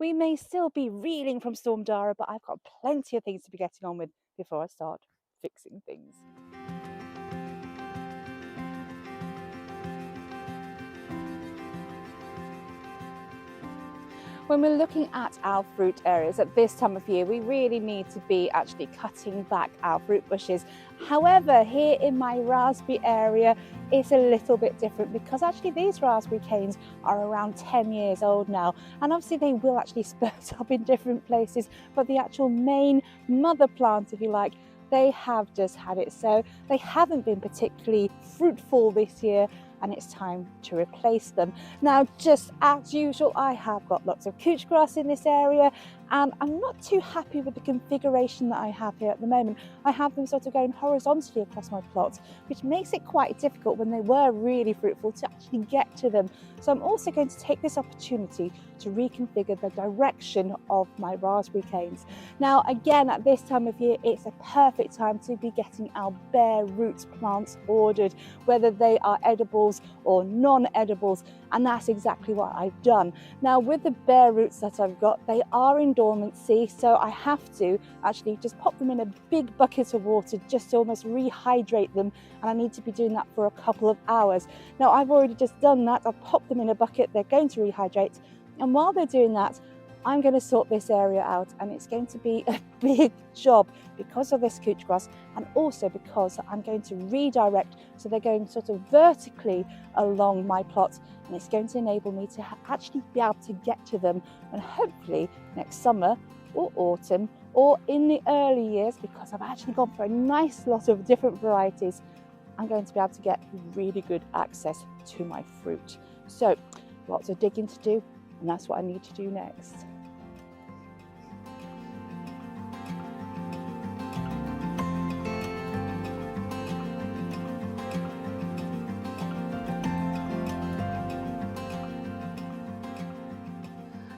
We may still be reeling from Storm Dara, but I've got plenty of things to be getting on with before I start fixing things. When we're looking at our fruit areas at this time of year, we really need to be actually cutting back our fruit bushes. However, here in my raspberry area, it's a little bit different because actually these raspberry canes are around 10 years old now, and obviously they will actually spurt up in different places, but the actual main mother plant, if you like, they have just had it. So they haven't been particularly fruitful this year, and it's time to replace them. Now, just as usual, I have got lots of couch grass in this area, and I'm not too happy with the configuration that I have here at the moment. I have them sort of going horizontally across my plots, which makes it quite difficult when they were really fruitful to actually get to them. So I'm also going to take this opportunity to reconfigure the direction of my raspberry canes. Now, again, at this time of year, it's a perfect time to be getting our bare roots plants ordered, whether they are edibles or non-edibles, and that's exactly what I've done. Now, with the bare roots that I've got, they are in dormancy, so I have to actually just pop them in a big bucket of water just to almost rehydrate them, and I need to be doing that for a couple of hours. Now, I've already just done that. I've popped them in a bucket, they're going to rehydrate, and while they're doing that, I'm going to sort this area out, and it's going to be a big job because of this couch grass, and also because I'm going to redirect, so they're going sort of vertically along my plot, and it's going to enable me to actually be able to get to them, and hopefully next summer or autumn or in the early years, because I've actually gone for a nice lot of different varieties, I'm going to be able to get really good access to my fruit. So lots of digging to do, and that's what I need to do next.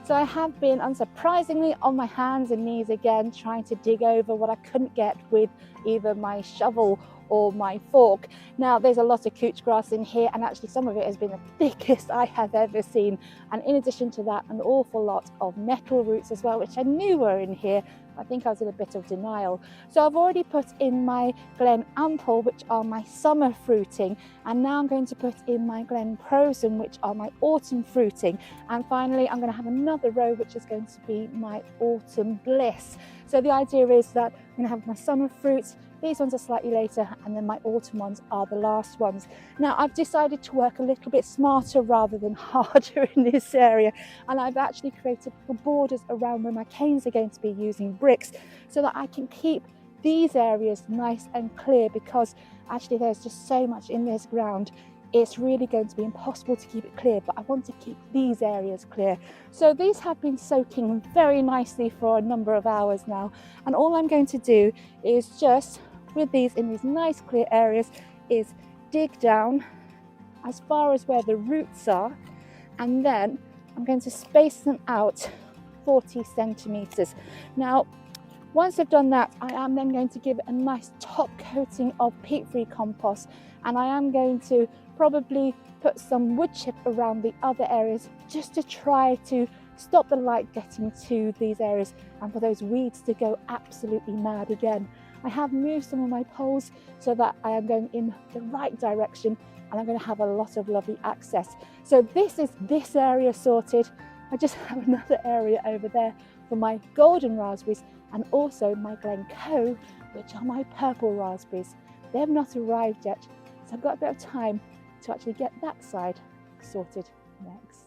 So I have been, unsurprisingly, on my hands and knees again, trying to dig over what I couldn't get with either my shovel or my fork. Now, there's a lot of couch grass in here, and actually some of it has been the thickest I have ever seen. And in addition to that, an awful lot of nettle roots as well, which I knew were in here. I think I was in a bit of denial. So I've already put in my Glen Ample, which are my summer fruiting, and now I'm going to put in my Glen Prosen, which are my autumn fruiting. And finally, I'm going to have another row, which is going to be my autumn bliss. So the idea is that I'm going to have my summer fruits, these ones are slightly later, and then my autumn ones are the last ones. Now, I've decided to work a little bit smarter rather than harder in this area, and I've actually created borders around where my canes are going to be using bricks, so that I can keep these areas nice and clear, because actually there's just so much in this ground. It's really going to be impossible to keep it clear, but I want to keep these areas clear. So these have been soaking very nicely for a number of hours now, and all I'm going to do is just, with these in these nice clear areas, is dig down as far as where the roots are, and then I'm going to space them out 40 centimeters. Now, once I've done that, I am then going to give it a nice top coating of peat-free compost, and I am going to probably put some wood chip around the other areas, just to try to stop the light getting to these areas and for those weeds to go absolutely mad again. I have moved some of my poles so that I am going in the right direction, and I'm going to have a lot of lovely access. So this is this area sorted. I just have another area over there for my golden raspberries, and also my Glencoe, which are my purple raspberries. They have not arrived yet, so I've got a bit of time to actually get that side sorted next.